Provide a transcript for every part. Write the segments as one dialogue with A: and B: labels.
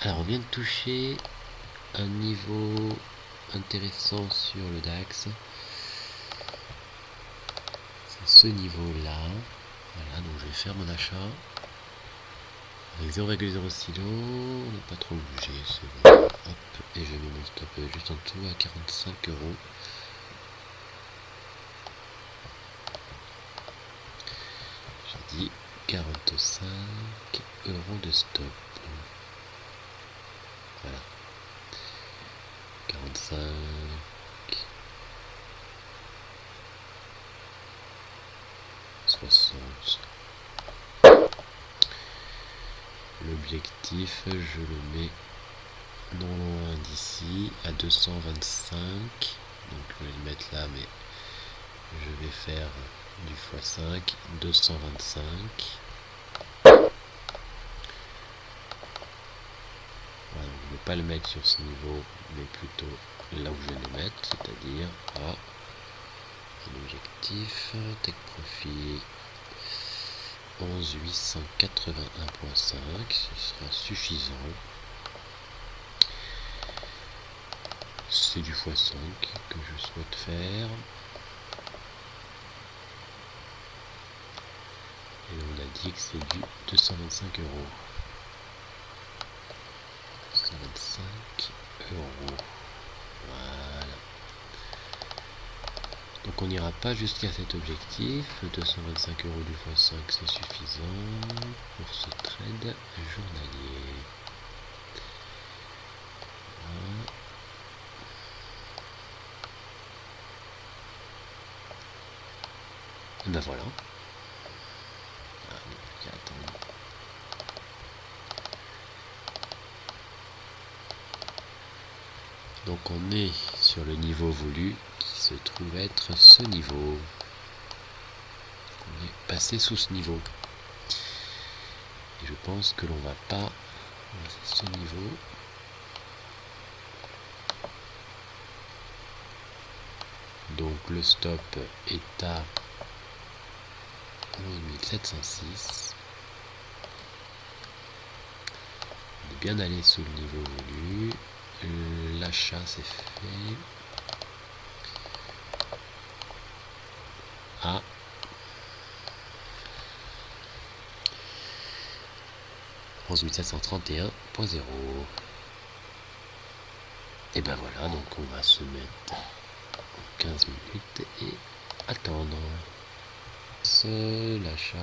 A: Alors on vient de toucher un niveau intéressant sur le DAX. C'est ce niveau là. Voilà, donc je vais faire mon achat. Avec 0,06 lots, on n'a pas trop bougé, c'est bon. Hop, et je mets mon stop juste en dessous à 45 €. J'ai dit 45 € de stop. Voilà. 45. 60. L'objectif, je le mets non loin d'ici, à 225. Donc je vais le mettre là, mais je vais faire du x5, 225. Voilà, je ne vais pas le mettre sur ce niveau, mais plutôt là où je vais le mettre, c'est-à-dire à un objectif, take profit 11881.5, ce sera suffisant. C'est du x5 que je souhaite faire. Et on a dit que c'est du 225 €. 225 €. Voilà. Donc on n'ira pas jusqu'à cet objectif. 225 € du x5 c'est suffisant pour ce trade journalier. Voilà. Et ben voilà. Donc on est sur le niveau voulu qui se trouve être ce niveau. On est passé sous ce niveau. Et je pense que l'on va pas ce niveau. Donc le stop est à 11706. On est bien allé sous le niveau voulu. L'achat c'est fait à 11731.0. Et ben voilà, donc on va se mettre 15 minutes et attendre. L'achat,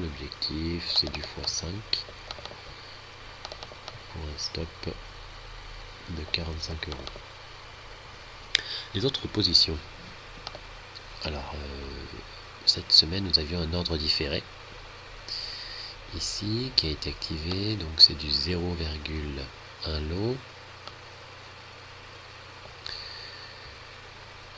A: l'objectif c'est du x5 pour un stop de 45 €. Les autres positions. Alors cette semaine nous avions un ordre différé ici qui a été activé, donc c'est du 0,1 lot.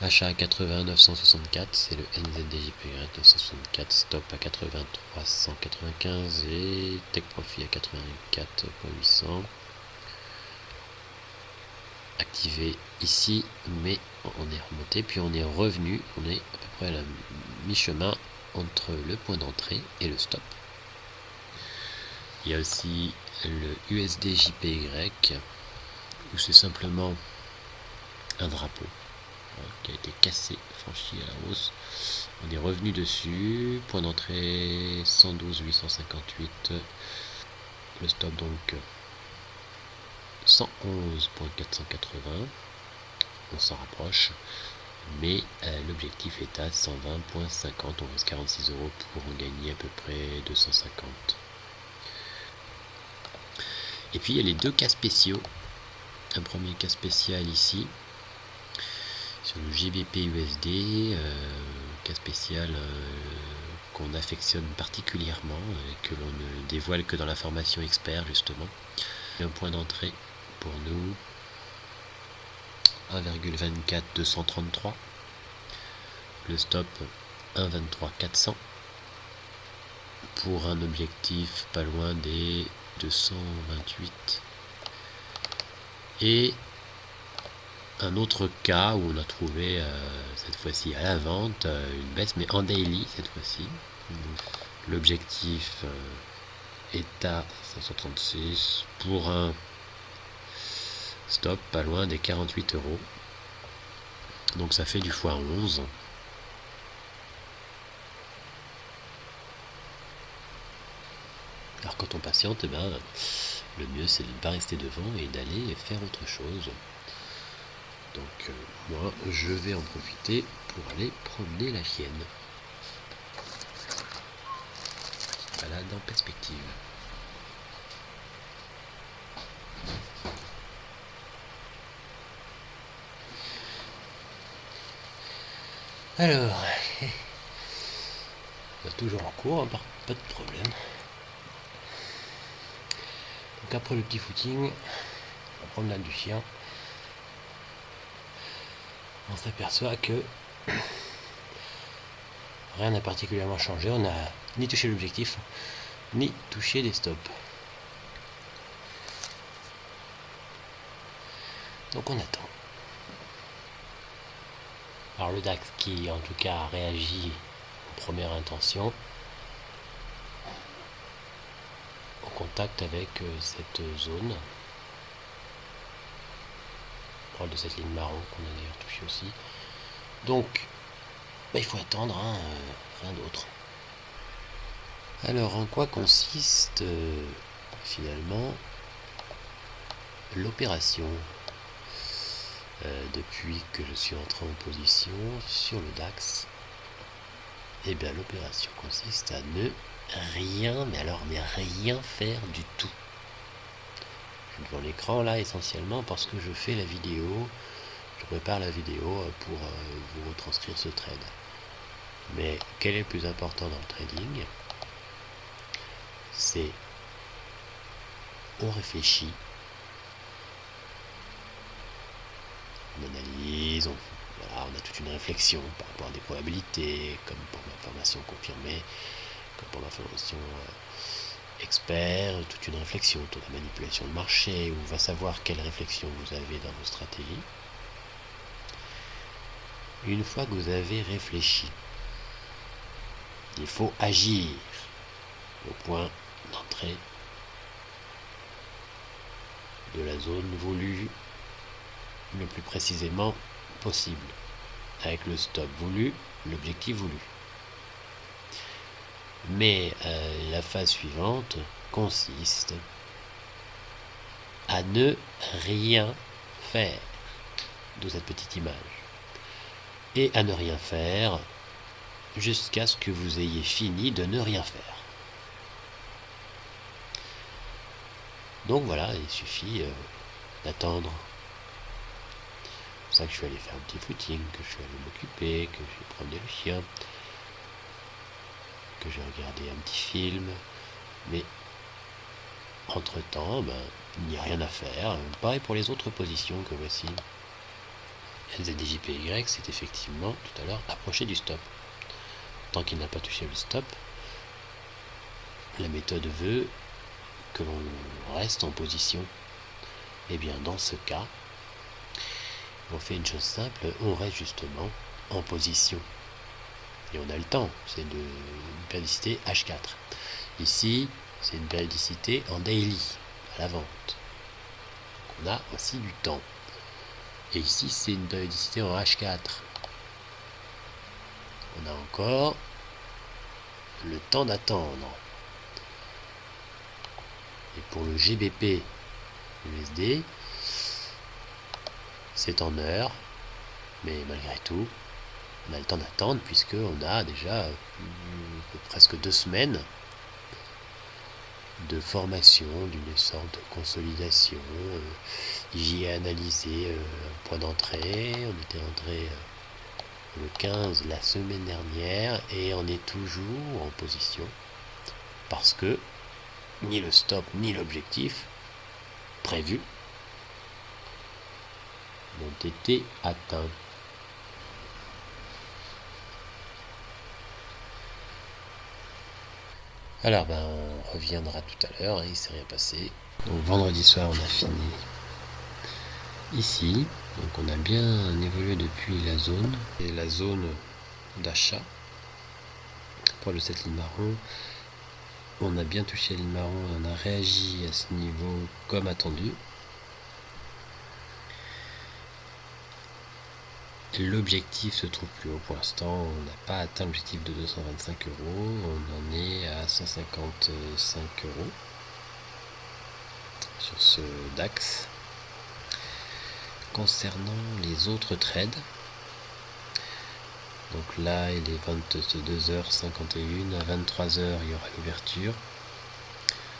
A: Achat à 80 964, c'est le NZDJPY 964, stop à 83 195 et take profit à 84.800. Activé ici, mais on est remonté, puis on est revenu, on est à peu près à la mi-chemin entre le point d'entrée et le stop. Il y a aussi le USDJPY où c'est simplement un drapeau qui a été cassé, franchi à la hausse. On est revenu dessus, point d'entrée 112 858, le stop donc 111.480, on s'en rapproche, mais l'objectif est à 120.50, on reste 46 € pour en gagner à peu près 250. Et puis il y a les deux cas spéciaux. Un premier cas spécial ici sur le GBP USD, cas spécial qu'on affectionne particulièrement et que l'on ne dévoile que dans la formation expert justement. Un point d'entrée pour nous 1,24 233, le stop 1,23 400 pour un objectif pas loin des 228. Et un autre cas où on a trouvé cette fois-ci à la vente une baisse, mais en daily cette fois-ci. L'objectif est à 536 pour un Stop pas loin des 48 €. Donc ça fait du x11. Alors quand on patiente, le mieux c'est de ne pas rester devant et d'aller faire autre chose. Donc moi je vais en profiter pour aller promener la chienne. Balade en perspective. Alors, toujours en cours, hein, pas de problème. Donc après le petit footing, la promenade du chien, on s'aperçoit que rien n'a particulièrement changé. On n'a ni touché l'objectif, ni touché les stops. Donc on attend. Alors le DAX qui en tout cas a réagi aux premières intentions, au contact avec cette zone. On parle de cette ligne marron qu'on a d'ailleurs touché aussi. Donc il faut attendre, rien d'autre. Alors en quoi consiste finalement l'opération depuis que je suis entré en position sur le DAX? Eh bien l'opération consiste à ne rien, mais rien faire du tout. Je suis devant l'écran là essentiellement parce que je fais la vidéo, je prépare la vidéo pour vous retranscrire ce trade. Mais quel est le plus important dans le trading? C'est on réfléchit, on analyse, on a toute une réflexion par rapport à des probabilités, comme pour ma formation confirmée, comme pour ma formation expert, toute une réflexion autour de la manipulation de marché, où on va savoir quelle réflexion vous avez dans vos stratégies. Une fois que vous avez réfléchi, il faut agir au point d'entrée de la zone voulue le plus précisément possible, avec le stop voulu, l'objectif voulu. Mais la phase suivante consiste à ne rien faire, de cette petite image, et à ne rien faire jusqu'à ce que vous ayez fini de ne rien faire. Donc voilà, il suffit d'attendre. C'est pour ça que je suis allé faire un petit footing, que je suis allé m'occuper, que j'ai promené le chien, que j'ai regardé un petit film, mais entre-temps, il n'y a rien à faire. Pareil pour les autres positions que voici. LZDJPY, c'est effectivement tout à l'heure approché du stop. Tant qu'il n'a pas touché le stop, la méthode veut que l'on reste en position. Et bien dans ce cas, on fait une chose simple, on reste justement en position. Et on a le temps, c'est une périodicité H4. Ici, c'est une périodicité en daily, à la vente. Donc on a aussi du temps. Et ici, c'est une périodicité en H4. On a encore le temps d'attendre. Et pour le GBP USD, c'est en heures, mais malgré tout, on a le temps d'attendre puisqu'on a déjà presque 2 semaines de formation, d'une sorte de consolidation. J'y ai analysé un point d'entrée, on était entré le 15 la semaine dernière et on est toujours en position parce que ni le stop ni l'objectif prévu n'ont été atteints. Alors on reviendra tout à l'heure, il ne s'est rien passé. Donc vendredi soir on a fini ici, donc on a bien évolué depuis la zone, et la zone d'achat, pour le 7 ligne marron, on a bien touché la ligne marron, on a réagi à ce niveau comme attendu. l'objectif se trouve plus haut. Pour l'instant, on n'a pas atteint l'objectif de 225 euros. On en est à 155 euros sur ce DAX. Concernant les autres trades, donc là il est 22h51, à 23h il y aura l'ouverture.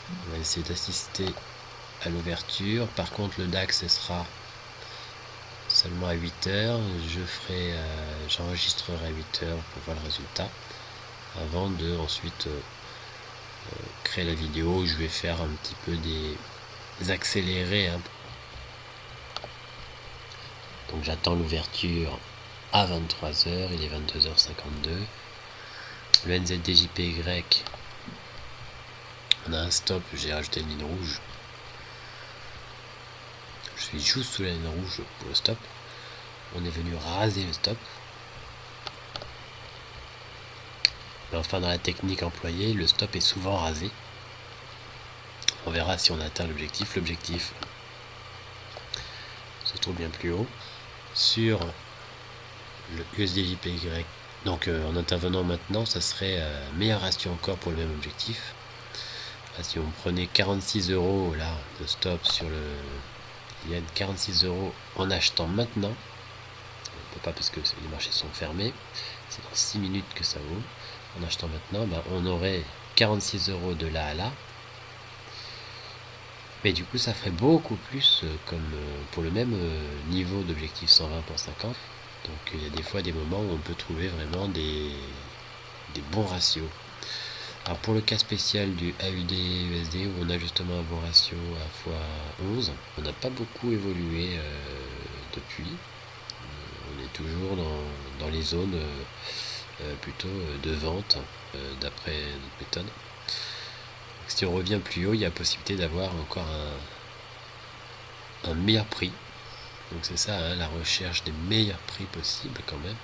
A: On va essayer d'assister à l'ouverture. Par contre le DAX ce sera seulement à 8h. J'enregistrerai à 8h pour voir le résultat avant de ensuite créer la vidéo où je vais faire un petit peu des accélérés. Donc j'attends l'ouverture à 23h, il est 22h52. Le NZDJPY, on a un stop, j'ai rajouté une ligne rouge. Je suis juste sous la ligne rouge pour le stop. On est venu raser le stop. Mais enfin dans la technique employée, le stop est souvent rasé. On verra si on atteint l'objectif. L'objectif se trouve bien plus haut. Sur le USDJPY, donc en intervenant maintenant, ça serait meilleur ratio encore pour le même objectif. Là, si on prenait 46 euros là de stop sur le yen, 46 euros en achetant maintenant, on peut pas parce que les marchés sont fermés, c'est dans 6 minutes que ça vaut. En achetant maintenant, on aurait 46 euros de là à là. Mais du coup ça ferait beaucoup plus comme pour le même niveau d'objectif 120 pour 50. Donc il y a des fois des moments où on peut trouver vraiment des bons ratios. Alors pour le cas spécial du AUD-USD où on a justement un bon ratio à x11, on n'a pas beaucoup évolué depuis. On est toujours dans les zones plutôt de vente d'après notre méthode. Si on revient plus haut, il y a possibilité d'avoir encore un meilleur prix. Donc c'est ça, la recherche des meilleurs prix possibles quand même.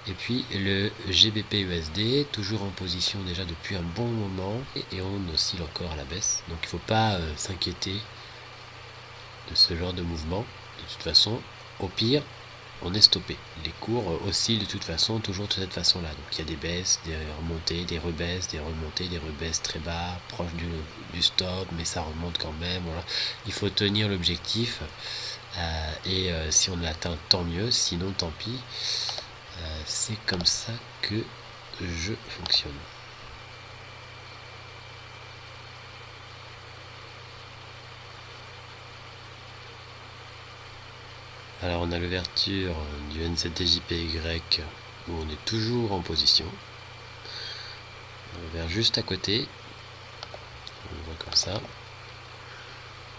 A: Et puis le GBP-USD, toujours en position déjà depuis un bon moment, et on oscille encore à la baisse. Donc il ne faut pas s'inquiéter de ce genre de mouvement. De toute façon, au pire, on est stoppé. Les cours oscillent de toute façon toujours de cette façon-là. Donc il y a des baisses, des remontées, des rebaisses, des remontées, des rebaisses très bas, proche du stop, mais ça remonte quand même. Voilà. Il faut tenir l'objectif et si on l'atteint, tant mieux, sinon tant pis. C'est comme ça que je fonctionne. Alors on a l'ouverture du NZDJPY où on est toujours en position. On ouvert juste à côté. On voit comme ça.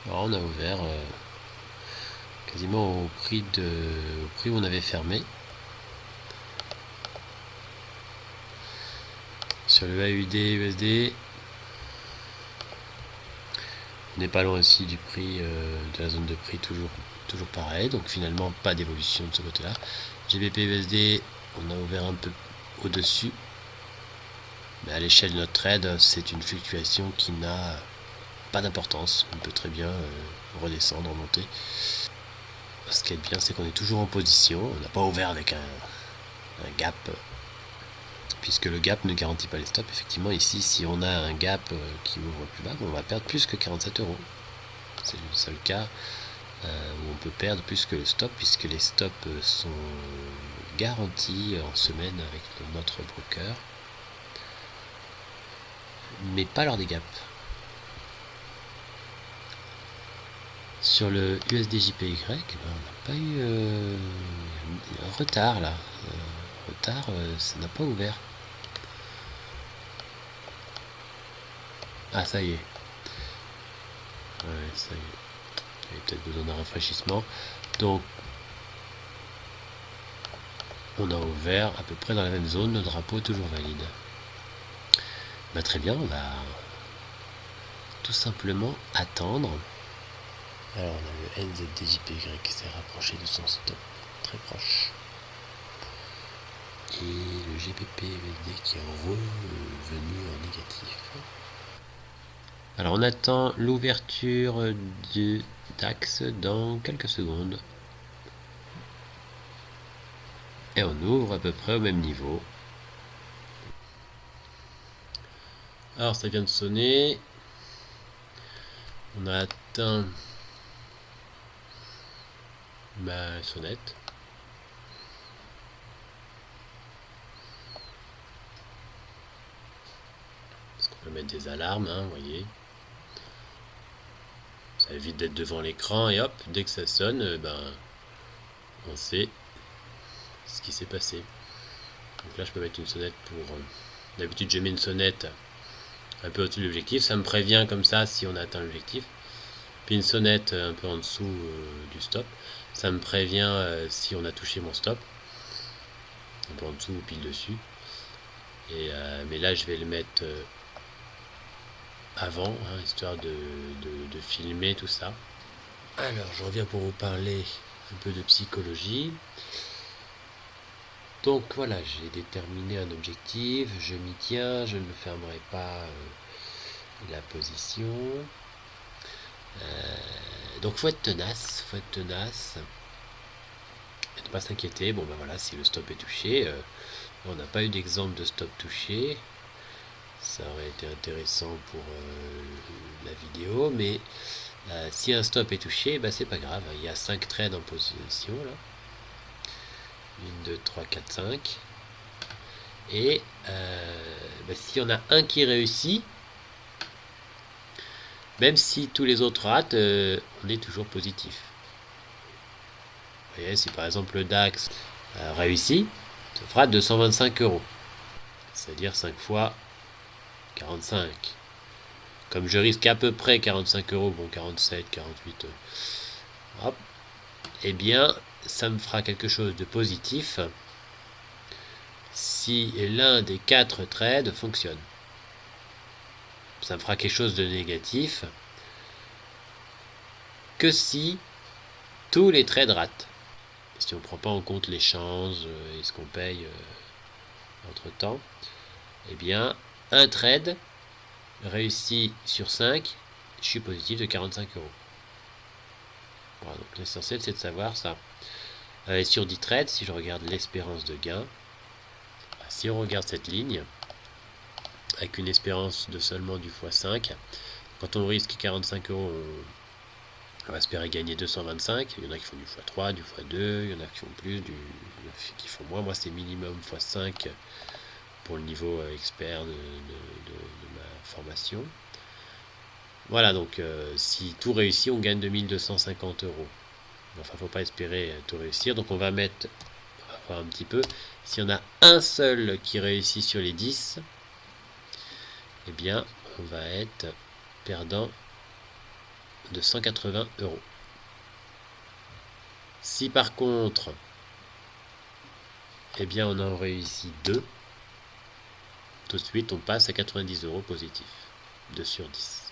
A: Alors on a ouvert quasiment au prix où on avait fermé. Sur le AUD-USD, on n'est pas loin aussi du prix de la zone de prix, toujours pareil, donc finalement pas d'évolution de ce côté-là. GBP-USD, on a ouvert un peu au-dessus, mais à l'échelle de notre trade, c'est une fluctuation qui n'a pas d'importance. On peut très bien redescendre, remonter. Ce qui est bien, c'est qu'on est toujours en position, on n'a pas ouvert avec un gap, puisque le gap ne garantit pas les stops. Effectivement, ici, si on a un gap qui ouvre plus bas, on va perdre plus que 47 euros. C'est le seul cas où on peut perdre plus que le stop, puisque les stops sont garantis en semaine avec notre broker, mais pas lors des gaps. Sur le USDJPY, on n'a pas eu un retard là. Ça n'a pas ouvert. Ah, ça y est. Ouais, ça y est. Il y a peut-être besoin d'un rafraîchissement. Donc, on a ouvert à peu près dans la même zone. Le drapeau est toujours valide. Très bien, on va tout simplement attendre. Alors, on a le NZDJPY qui s'est rapproché de son stop. Très proche. Et le GBP-USD qui est revenu en négatif. Alors on attend l'ouverture du DAX dans quelques secondes. Et on ouvre à peu près au même niveau. Alors ça vient de sonner. On a atteint ma sonnette. Parce qu'on peut mettre des alarmes, hein, vous voyez. Ça évite d'être devant l'écran et hop, dès que ça sonne, ben, on sait ce qui s'est passé. Donc là je peux mettre une sonnette pour... D'habitude je mets une sonnette un peu au-dessus de l'objectif, ça me prévient comme ça si on a atteint l'objectif. Puis une sonnette un peu en dessous du stop, ça me prévient si on a touché mon stop. Un peu en dessous ou pile dessus. Et, mais là je vais le mettre avant, hein, histoire de filmer tout ça. Alors je reviens pour vous parler un peu de psychologie. Donc voilà, j'ai déterminé un objectif, je m'y tiens, je ne fermerai pas la position. Donc faut être tenace, et ne pas s'inquiéter. Bon ben voilà, si le stop est touché, on n'a pas eu d'exemple de stop touché. Ça aurait été intéressant pour la vidéo, mais si un stop est touché, ben c'est pas grave. Il y a 5 trades en position là. 1, 2, 3, 4, 5. Et s'il y en a un qui réussit, même si tous les autres ratent, on est toujours positif. Vous voyez, si par exemple le DAX réussit, ça fera 225 €. C'est-à-dire 5 fois 45. Comme je risque à peu près 45 €, bon 47, 48, hop, eh bien ça me fera quelque chose de positif si l'un des 4 trades fonctionne. Ça me fera quelque chose de négatif que si tous les trades ratent. Si on ne prend pas en compte les chances et ce qu'on paye entre temps, eh bien un trade réussi sur 5, je suis positif de 45 €. Voilà, donc l'essentiel c'est de savoir ça. Et sur 10 trades, si je regarde l'espérance de gain, si on regarde cette ligne, avec une espérance de seulement du x5, quand on risque 45 €, on va espérer gagner 225. Il y en a qui font du x3, du x2, il y en a qui font plus, qui font moins. Moi c'est minimum x5 pour le niveau expert de ma formation. Voilà, donc si tout réussit, on gagne 2250 €. Enfin, faut pas espérer tout réussir. Donc on va mettre, on va voir un petit peu, s'il y en a un seul qui réussit sur les 10, eh bien on va être perdant de 180 €. Si par contre, eh bien on en réussit 2, tout de suite on passe à 90 € positif, 2 sur 10.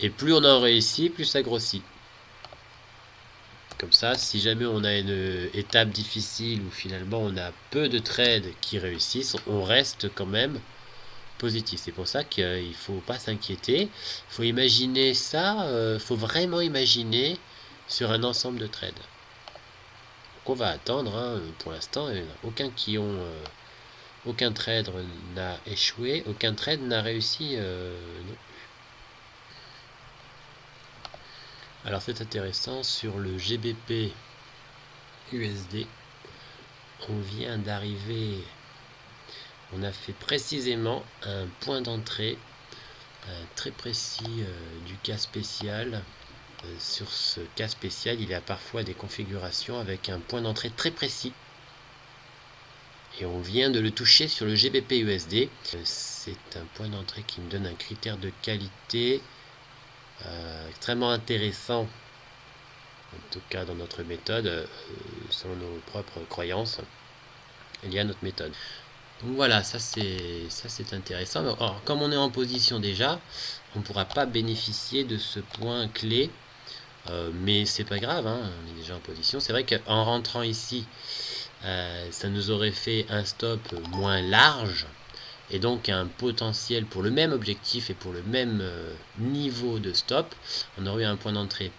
A: Et plus on en réussit, plus ça grossit. Comme ça, si jamais on a une étape difficile où finalement on a peu de trades qui réussissent, on reste quand même positif. C'est pour ça qu'il ne faut pas s'inquiéter. Il faut imaginer ça, faut vraiment imaginer sur un ensemble de trades. Donc on va attendre, hein, pour l'instant, aucun trade n'a échoué, aucun trade n'a réussi. Non. Alors c'est intéressant, sur le GBP USD, on vient d'arriver, on a fait précisément un point d'entrée très précis du cas spécial. Sur ce cas spécial, il y a parfois des configurations avec un point d'entrée très précis. Et on vient de le toucher sur le GBP USD. C'est un point d'entrée qui me donne un critère de qualité extrêmement intéressant, en tout cas dans notre méthode, selon nos propres croyances, il y a notre méthode. Donc voilà, ça c'est intéressant. Alors, comme on est en position déjà, on ne pourra pas bénéficier de ce point clé, mais c'est pas grave, hein, on est déjà en position. C'est vrai qu'en rentrant ici, ça nous aurait fait un stop moins large, et donc un potentiel pour le même objectif et pour le même niveau de stop, on aurait eu un point d'entrée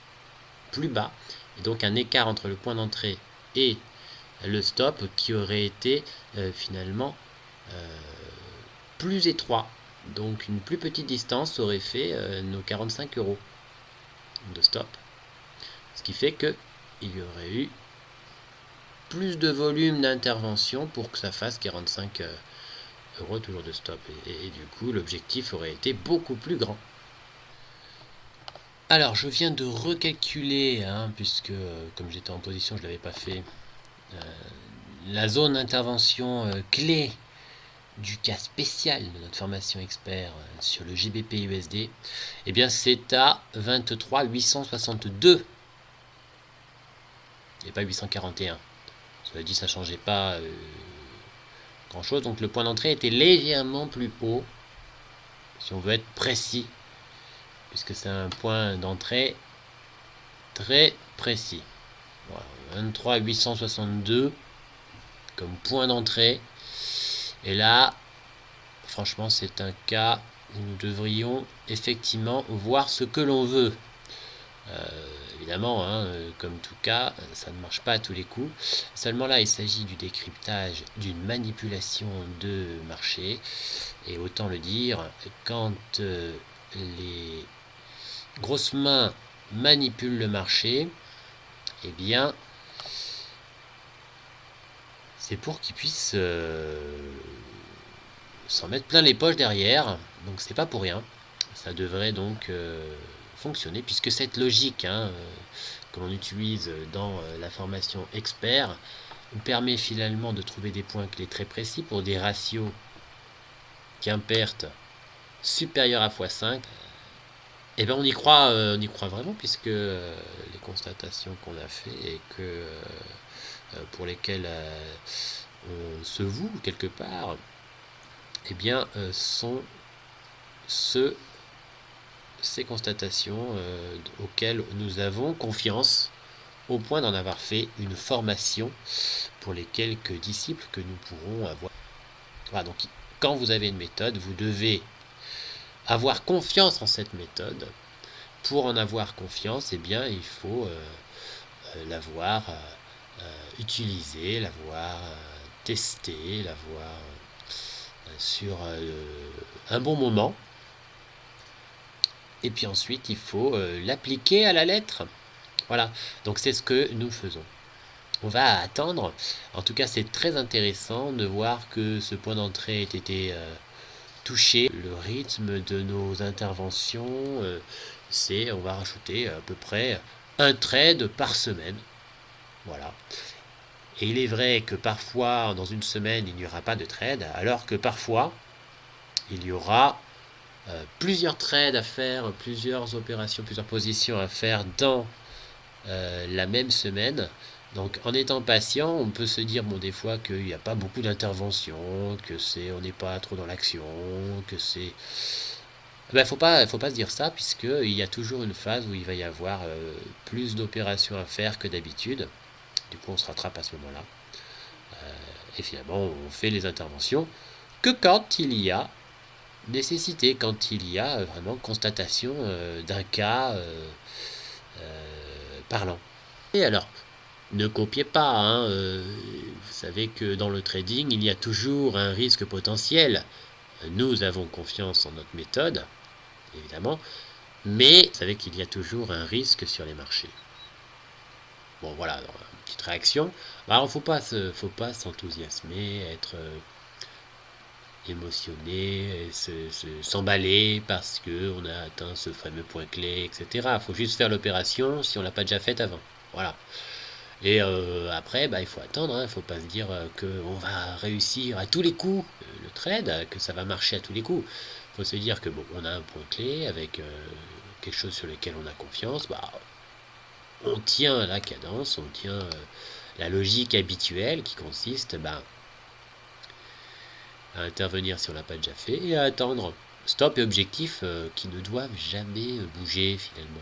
A: plus bas, et donc un écart entre le point d'entrée et le stop qui aurait été finalement plus étroit. Donc une plus petite distance aurait fait nos 45 € de stop. Ce qui fait qu'il y aurait eu plus de volume d'intervention pour que ça fasse 45 € toujours de stop. Et du coup, l'objectif aurait été beaucoup plus grand. Alors, je viens de recalculer, puisque comme j'étais en position, je ne l'avais pas fait, la zone d'intervention clé du cas spécial de notre formation expert sur le GBP USD, eh bien c'est à 23 862 et pas 841. Cela dit, ça ne changeait pas grand chose, donc le point d'entrée était légèrement plus haut, si on veut être précis, puisque c'est un point d'entrée très précis. Voilà, 23 862 comme point d'entrée. Et là, franchement, c'est un cas où nous devrions effectivement voir ce que l'on veut. Évidemment, comme tout cas, ça ne marche pas à tous les coups. Seulement là, il s'agit du décryptage d'une manipulation de marché. Et autant le dire, quand les grosses mains manipulent le marché, eh bien, c'est pour qu'ils puissent s'en mettre plein les poches derrière. Donc c'est pas pour rien. Ça devrait donc fonctionner, puisque cette logique que l'on utilise dans la formation expert nous permet finalement de trouver des points clés très précis pour des ratios qu'imperte supérieurs à x5. Et bien on y croit vraiment, puisque les constatations qu'on a fait et que pour lesquelles on se voue quelque part, eh bien sont ces constatations auxquelles nous avons confiance, au point d'en avoir fait une formation pour les quelques disciples que nous pourrons avoir. Voilà, donc quand vous avez une méthode, vous devez avoir confiance en cette méthode. Pour en avoir confiance, eh bien, il faut l'avoir utilisée, l'avoir testée, l'avoir sur un bon moment. Et puis ensuite, il faut l'appliquer à la lettre. Voilà, donc c'est ce que nous faisons. On va attendre. En tout cas, c'est très intéressant de voir que ce point d'entrée ait été touché. Le rythme de nos interventions, on va rajouter à peu près un trade par semaine. Voilà. Et il est vrai que parfois, dans une semaine, il n'y aura pas de trade, alors que parfois, il y aura plusieurs trades à faire, plusieurs opérations, plusieurs positions à faire dans la même semaine. Donc en étant patient, on peut se dire des fois qu'il n'y a pas beaucoup d'interventions, que on n'est pas trop dans l'action, que c'est... faut pas se dire ça, puisqu'il y a toujours une phase où il va y avoir plus d'opérations à faire que d'habitude. Du coup on se rattrape à ce moment-là. Et finalement on fait les interventions que quand il y a nécessité, quand il y a vraiment constatation d'un cas parlant. Et alors, ne copiez pas, vous savez que dans le trading, il y a toujours un risque potentiel. Nous avons confiance en notre méthode, évidemment, mais vous savez qu'il y a toujours un risque sur les marchés. Bon, voilà, alors, une petite réaction. Alors, faut pas s'enthousiasmer, être émotionné, s'emballer parce qu'on a atteint ce fameux point clé, etc. Il faut juste faire l'opération si on ne l'a pas déjà faite avant. Voilà. Et après, il faut attendre, il ne faut pas se dire qu'on va réussir à tous les coups le trade, que ça va marcher à tous les coups. Il faut se dire que on a un point clé avec quelque chose sur lequel on a confiance, on tient la cadence, on tient la logique habituelle qui consiste à intervenir si on ne l'a pas déjà fait et à attendre. Stop et objectif qui ne doivent jamais bouger finalement.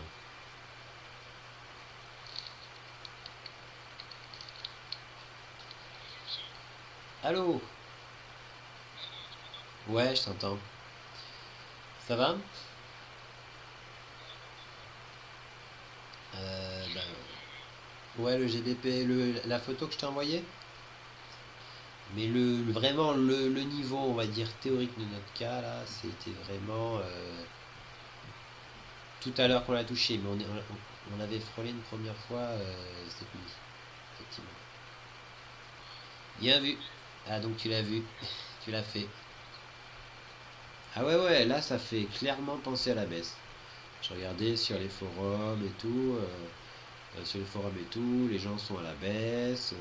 A: Allô? Ouais, je t'entends. Ça va? Ouais, le GBP, la photo que je t'ai envoyée. Mais vraiment le niveau, on va dire, théorique de notre cas, là, c'était vraiment tout à l'heure qu'on l'a touché, mais on l'avait frôlé une première fois cette nuit, effectivement. Bien vu. Ah, donc tu l'as vu, tu l'as fait. Ah ouais, ouais, là, ça fait clairement penser à la baisse. Je regardais sur les forums et tout, les gens sont à la baisse.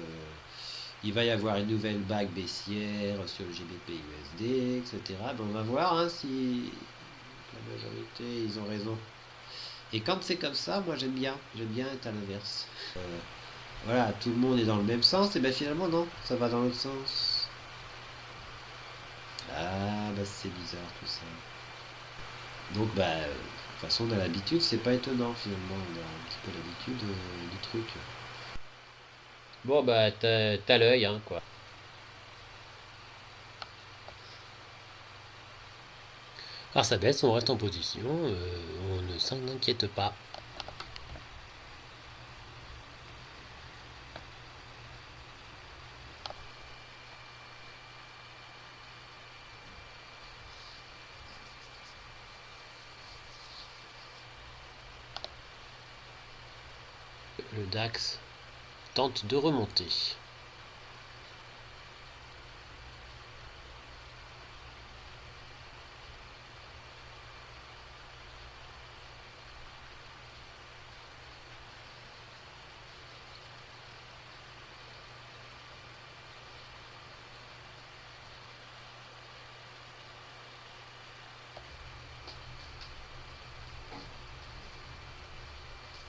A: Il va y avoir une nouvelle vague baissière sur le GBP USD, etc. Ben, on va voir hein, si la majorité, ils ont raison. Et quand c'est comme ça, moi j'aime bien être à l'inverse. Voilà, tout le monde est dans le même sens, et bien finalement non, ça va dans l'autre sens. Ah, bah c'est bizarre tout ça. Donc de toute façon on a l'habitude, c'est pas étonnant finalement, on a un petit peu l'habitude du truc. Bon bah t'as l'œil hein quoi. Alors ça baisse, on reste en position, on ne s'en inquiète pas. Le DAX tente de remonter.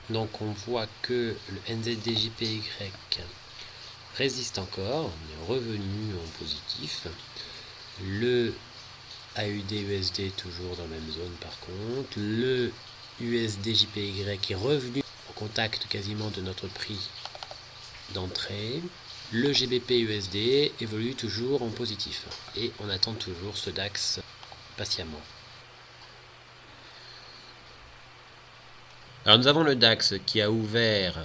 A: Donc on voit que le NZDJPY résiste encore, on est revenu en positif. Le AUD-USD toujours dans la même zone par contre. Le USD-JPY est revenu au contact quasiment de notre prix d'entrée. Le GBP-USD évolue toujours en positif. Et on attend toujours ce DAX patiemment. Alors nous avons le DAX qui a ouvert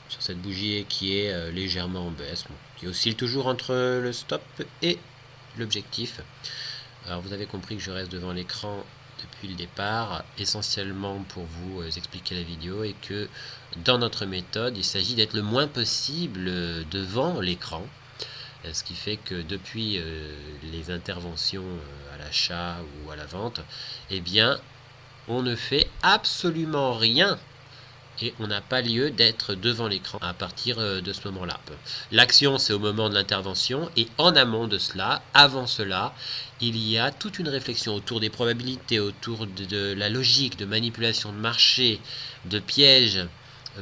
A: sur cette bougie qui est légèrement en baisse, qui oscille toujours entre le stop et l'objectif. Alors vous avez compris que je reste devant l'écran depuis le départ, essentiellement pour vous expliquer la vidéo et que dans notre méthode, il s'agit d'être le moins possible devant l'écran. Ce qui fait que depuis les interventions à l'achat ou à la vente, eh bien, on ne fait absolument rien et on n'a pas lieu d'être devant l'écran à partir de ce moment-là. L'action, c'est au moment de l'intervention et en amont de cela, avant cela, il y a toute une réflexion autour des probabilités, autour de la logique de manipulation de marché, de pièges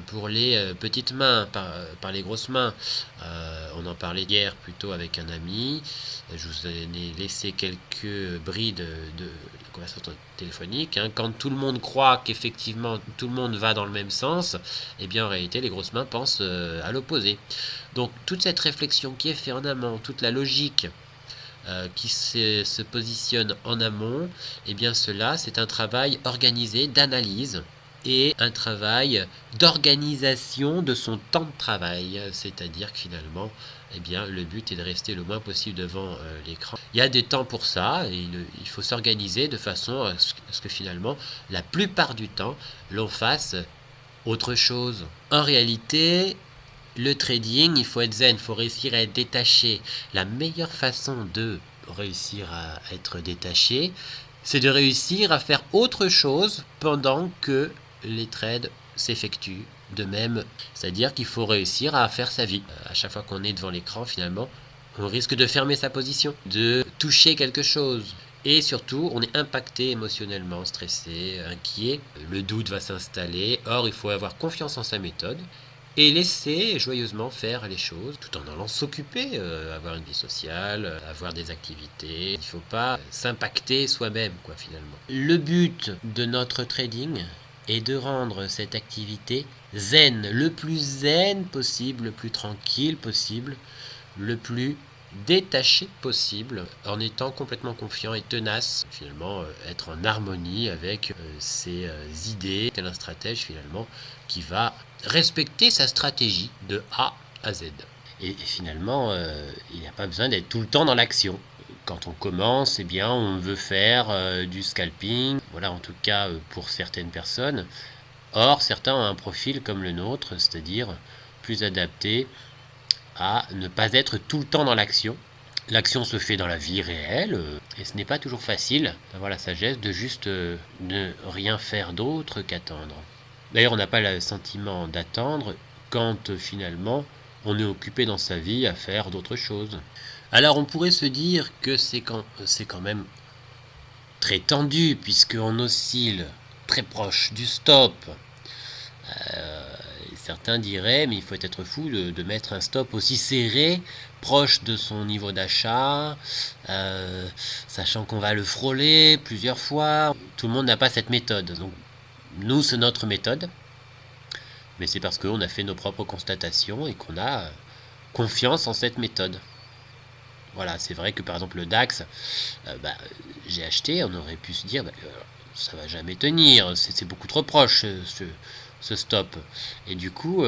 A: pour les petites mains, par les grosses mains. On en parlait hier plutôt avec un ami. Je vous ai laissé quelques brides de conversation téléphonique. Quand tout le monde croit qu'effectivement tout le monde va dans le même sens, eh bien en réalité les grosses mains pensent à l'opposé. Donc toute cette réflexion qui est faite en amont, toute la logique qui se positionne en amont, eh bien cela c'est un travail organisé d'analyse et un travail d'organisation de son temps de travail, c'est-à-dire que finalement eh bien, le but est de rester le moins possible devant l'écran. Il y a des temps pour ça, et il faut s'organiser de façon à ce que finalement, la plupart du temps, l'on fasse autre chose. En réalité, le trading, il faut être zen, il faut réussir à être détaché. La meilleure façon de réussir à être détaché, c'est de réussir à faire autre chose pendant que les trades s'effectuent de même. C'est-à-dire qu'il faut réussir à faire sa vie. À chaque fois qu'on est devant l'écran, finalement, on risque de fermer sa position, de toucher quelque chose. Et surtout, on est impacté émotionnellement, stressé, inquiet. Le doute va s'installer. Or, il faut avoir confiance en sa méthode et laisser joyeusement faire les choses tout en allant s'occuper, avoir une vie sociale, avoir des activités. Il ne faut pas s'impacter soi-même, quoi, finalement. Le but de notre trading est de rendre cette activité zen, le plus zen possible, le plus tranquille possible, le plus détaché possible, en étant complètement confiant et tenace, finalement être en harmonie avec ses idées, tel un stratège finalement qui va respecter sa stratégie de A à Z. Et finalement, il n'y a pas besoin d'être tout le temps dans l'action. Quand on commence, eh bien, on veut faire du scalping, voilà, en tout cas pour certaines personnes. Or, certains ont un profil comme le nôtre, c'est-à-dire plus adapté à ne pas être tout le temps dans l'action. L'action se fait dans la vie réelle, et ce n'est pas toujours facile d'avoir la sagesse de juste ne rien faire d'autre qu'attendre. D'ailleurs, on n'a pas le sentiment d'attendre quand finalement on est occupé dans sa vie à faire d'autres choses. Alors on pourrait se dire que c'est quand même très tendu puisqu'on oscille très proche du stop. Certains diraient mais il faut être fou de mettre un stop aussi serré, proche de son niveau d'achat, sachant qu'on va le frôler plusieurs fois. Tout le monde n'a pas cette méthode. Donc nous, c'est notre méthode, mais c'est parce qu'on a fait nos propres constatations et qu'on a confiance en cette méthode. Voilà, c'est vrai que par exemple le DAX, j'ai acheté, on aurait pu se dire ça va jamais tenir, c'est beaucoup trop proche ce stop. Et du coup,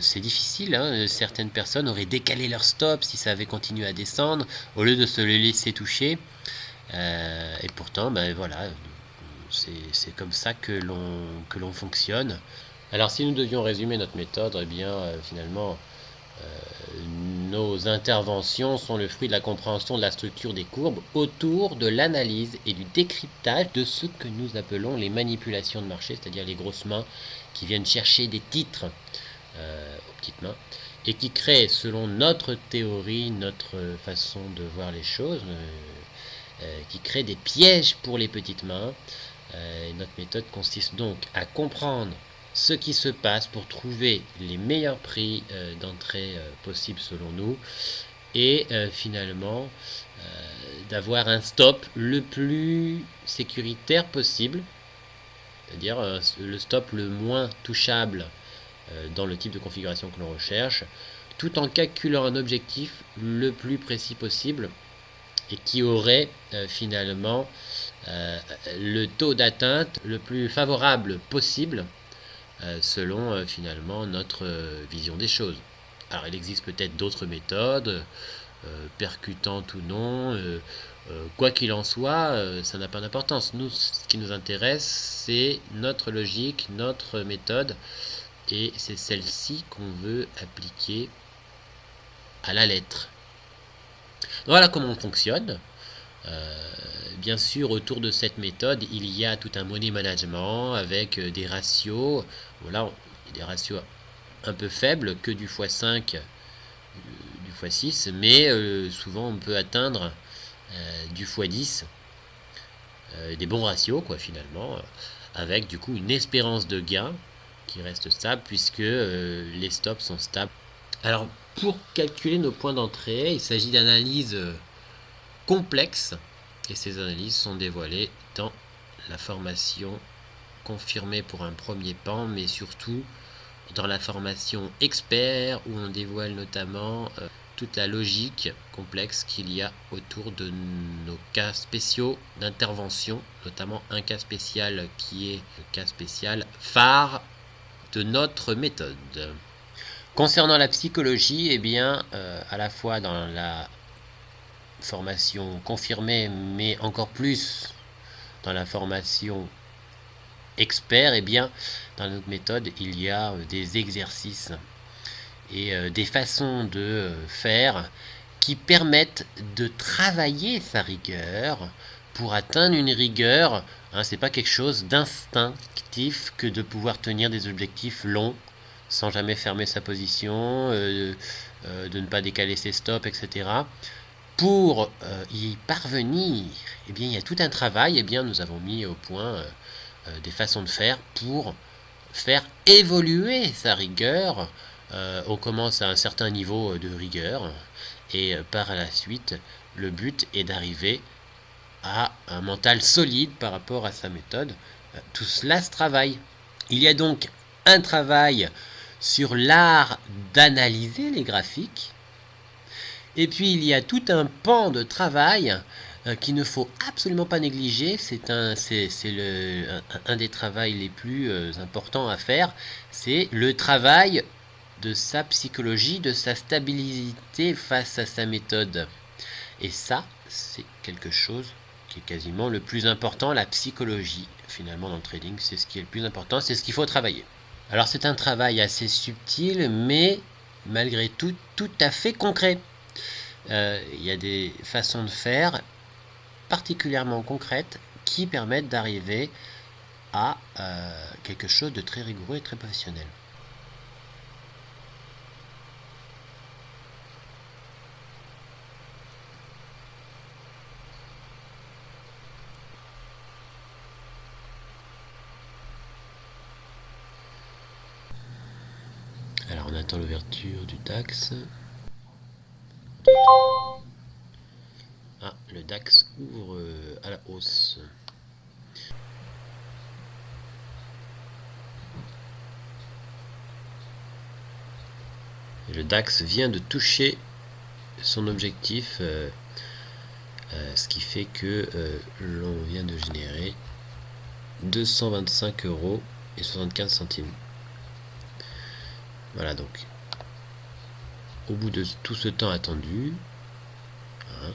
A: c'est difficile, hein. Certaines personnes auraient décalé leur stop si ça avait continué à descendre, au lieu de se le laisser toucher. Et pourtant, voilà, c'est comme ça que l'on fonctionne. Alors si nous devions résumer notre méthode, eh bien finalement, nos interventions sont le fruit de la compréhension de la structure des courbes autour de l'analyse et du décryptage de ce que nous appelons les manipulations de marché, c'est-à-dire les grosses mains qui viennent chercher des titres aux petites mains et qui créent, selon notre théorie, notre façon de voir les choses, qui créent des pièges pour les petites mains. Notre méthode consiste donc à comprendre ce qui se passe pour trouver les meilleurs prix d'entrée possibles selon nous et finalement d'avoir un stop le plus sécuritaire possible, c'est-à-dire le stop le moins touchable dans le type de configuration que l'on recherche, tout en calculant un objectif le plus précis possible et qui aurait finalement le taux d'atteinte le plus favorable possible selon finalement notre vision des choses. Alors il existe peut-être d'autres méthodes, percutantes ou non, quoi qu'il en soit, ça n'a pas d'importance. Nous, ce qui nous intéresse, c'est notre logique, notre méthode, et c'est celle-ci qu'on veut appliquer à la lettre. Voilà comment on fonctionne. Bien sûr, autour de cette méthode, il y a tout un money management avec des ratios. Voilà, des ratios un peu faibles, que du x5, du x6, mais souvent on peut atteindre du x10, des bons ratios, quoi, finalement, avec du coup une espérance de gain qui reste stable puisque les stops sont stables. Alors, pour calculer nos points d'entrée, il s'agit d'analyses complexes. Et ces analyses sont dévoilées dans la formation confirmée pour un premier pan, mais surtout dans la formation expert où on dévoile notamment toute la logique complexe qu'il y a autour de nos cas spéciaux d'intervention, notamment un cas spécial qui est le cas spécial phare de notre méthode. Concernant la psychologie, eh bien, à la fois dans la formation confirmée, mais encore plus dans la formation expert, et bien dans notre méthode il y a des exercices et des façons de faire qui permettent de travailler sa rigueur pour atteindre une rigueur. C'est pas quelque chose d'instinctif que de pouvoir tenir des objectifs longs sans jamais fermer sa position, de ne pas décaler ses stops, etc. Pour y parvenir, eh bien, il y a tout un travail. Eh bien, nous avons mis au point des façons de faire pour faire évoluer sa rigueur. On commence à un certain niveau de rigueur et par la suite, le but est d'arriver à un mental solide par rapport à sa méthode. Tout cela se travaille. Il y a donc un travail sur l'art d'analyser les graphiques Et puis il y a tout un pan de travail qu'il ne faut absolument pas négliger. C'est un des travails les plus importants à faire. C'est le travail de sa psychologie, de sa stabilité face à sa méthode. Et ça, c'est quelque chose qui est quasiment le plus important. La psychologie, finalement, dans le trading, c'est ce qui est le plus important, c'est ce qu'il faut travailler. Alors c'est un travail assez subtil, mais malgré tout, tout à fait concret. Il y a des façons de faire particulièrement concrètes qui permettent d'arriver à quelque chose de très rigoureux et très professionnel. Alors on attend l'ouverture du DAX. Ah, le DAX ouvre à la hausse. Et le DAX vient de toucher son objectif, ce qui fait que l'on vient de générer 225 € et 75 centimes. Voilà, donc au bout de tout ce temps attendu, hein,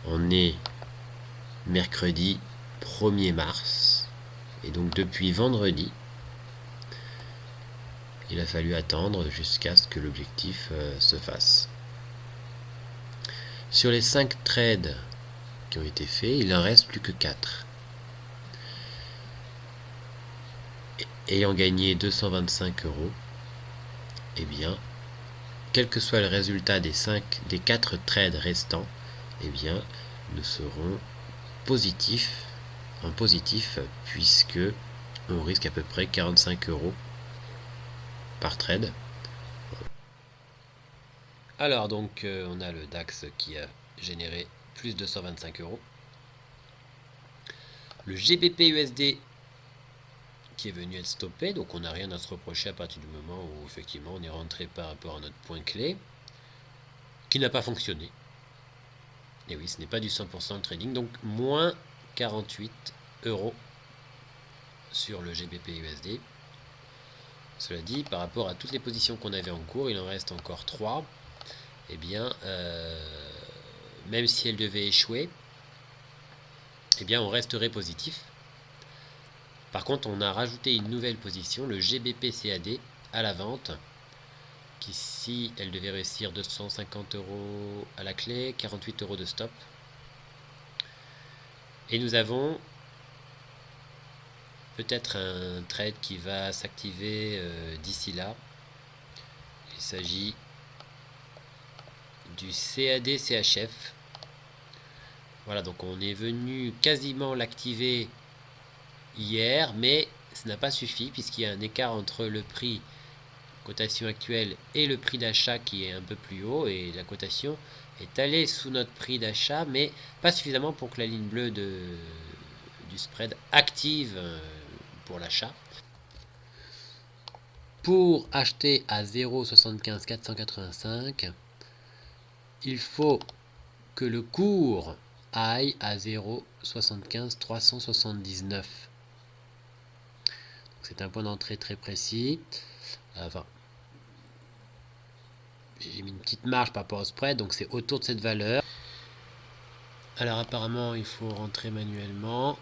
A: on est mercredi 1er mars, et donc depuis vendredi, il a fallu attendre jusqu'à ce que l'objectif se fasse. Sur les 5 trades qui ont été faits, il n'en reste plus que 4. Ayant gagné 225 €, eh bien, quel que soit le résultat des 4 trades restants, eh bien, nous serons en positif, puisque on risque à peu près 45 € par trade. Alors donc on a le DAX qui a généré plus de 125 €. Le GBP USD qui est venu être stoppé, donc on n'a rien à se reprocher à partir du moment où effectivement on est rentré par rapport à notre point clé, qui n'a pas fonctionné. Et oui, ce n'est pas du 100% de trading, donc moins 48 € sur le GBP USD. Cela dit, par rapport à toutes les positions qu'on avait en cours, il en reste encore 3. Eh bien, même si elle devait échouer, eh bien, on resterait positif. Par contre, on a rajouté une nouvelle position, le GBP CAD, à la vente, qui, si elle devait réussir, 250 € à la clé, 48 € de stop. Et nous avons peut-être un trade qui va s'activer d'ici là. Il s'agit du CAD CHF. Voilà, donc on est venu quasiment l'activer hier, mais ça n'a pas suffi puisqu'il y a un écart entre le prix cotation actuelle et le prix d'achat qui est un peu plus haut, et la cotation est allée sous notre prix d'achat, mais pas suffisamment pour que la ligne bleue du spread active pour l'achat. Pour acheter à 0,75 485, il faut que le cours aille à 0,75 379. C'est un point d'entrée très précis. Enfin, j'ai mis une petite marge par rapport au spread, donc c'est autour de cette valeur. Alors apparemment, il faut rentrer manuellement.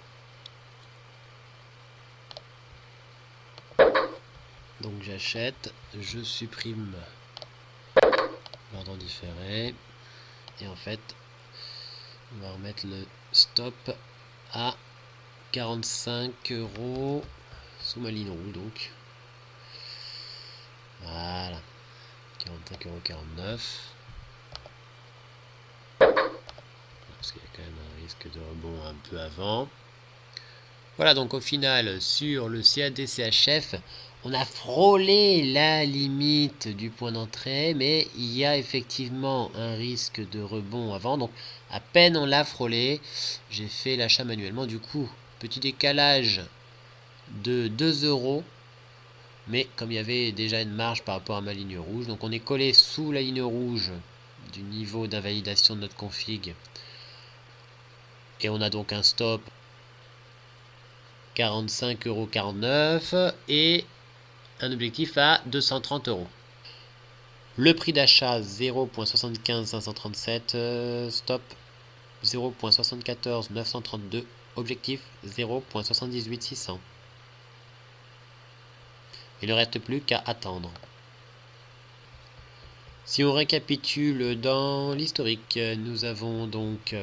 A: Donc j'achète, je supprime l'ordre différé, et en fait, on va remettre le stop à 45 € sous ma ligne rouge, donc voilà, 45,49 €, parce qu'il y a quand même un risque de rebond un peu avant. Voilà, donc au final, sur le CAD-CHF, on a frôlé la limite du point d'entrée, mais il y a effectivement un risque de rebond avant. Donc à peine on l'a frôlé, j'ai fait l'achat manuellement. Du coup, petit décalage de 2 €, mais comme il y avait déjà une marge par rapport à ma ligne rouge, donc on est collé sous la ligne rouge du niveau d'invalidation de notre config. Et on a donc un stop 45,49 € et un objectif à 230 €. Le prix d'achat 0.75 537, stop 0.74 932, objectif 0.78 600. Il ne reste plus qu'à attendre. Si on récapitule dans l'historique, nous avons donc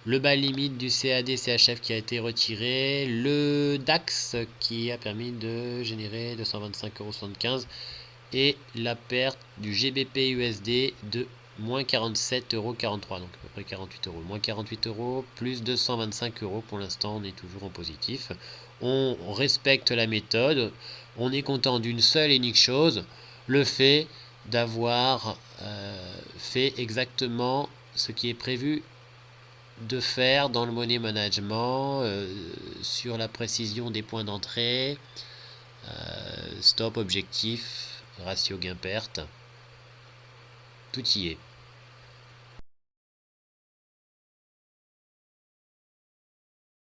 A: le bas limite du CAD-CHF qui a été retiré, le DAX qui a permis de générer 225,75 € et la perte du GBP-USD de moins 47,43 €, donc à peu près 48 €. Moins 48 € plus 225 € pour l'instant, on est toujours en positif. On respecte la méthode, on est content d'une seule et unique chose, le fait d'avoir fait exactement ce qui est prévu de faire dans le money management, sur la précision des points d'entrée, stop, objectif, ratio gain-perte, tout y est.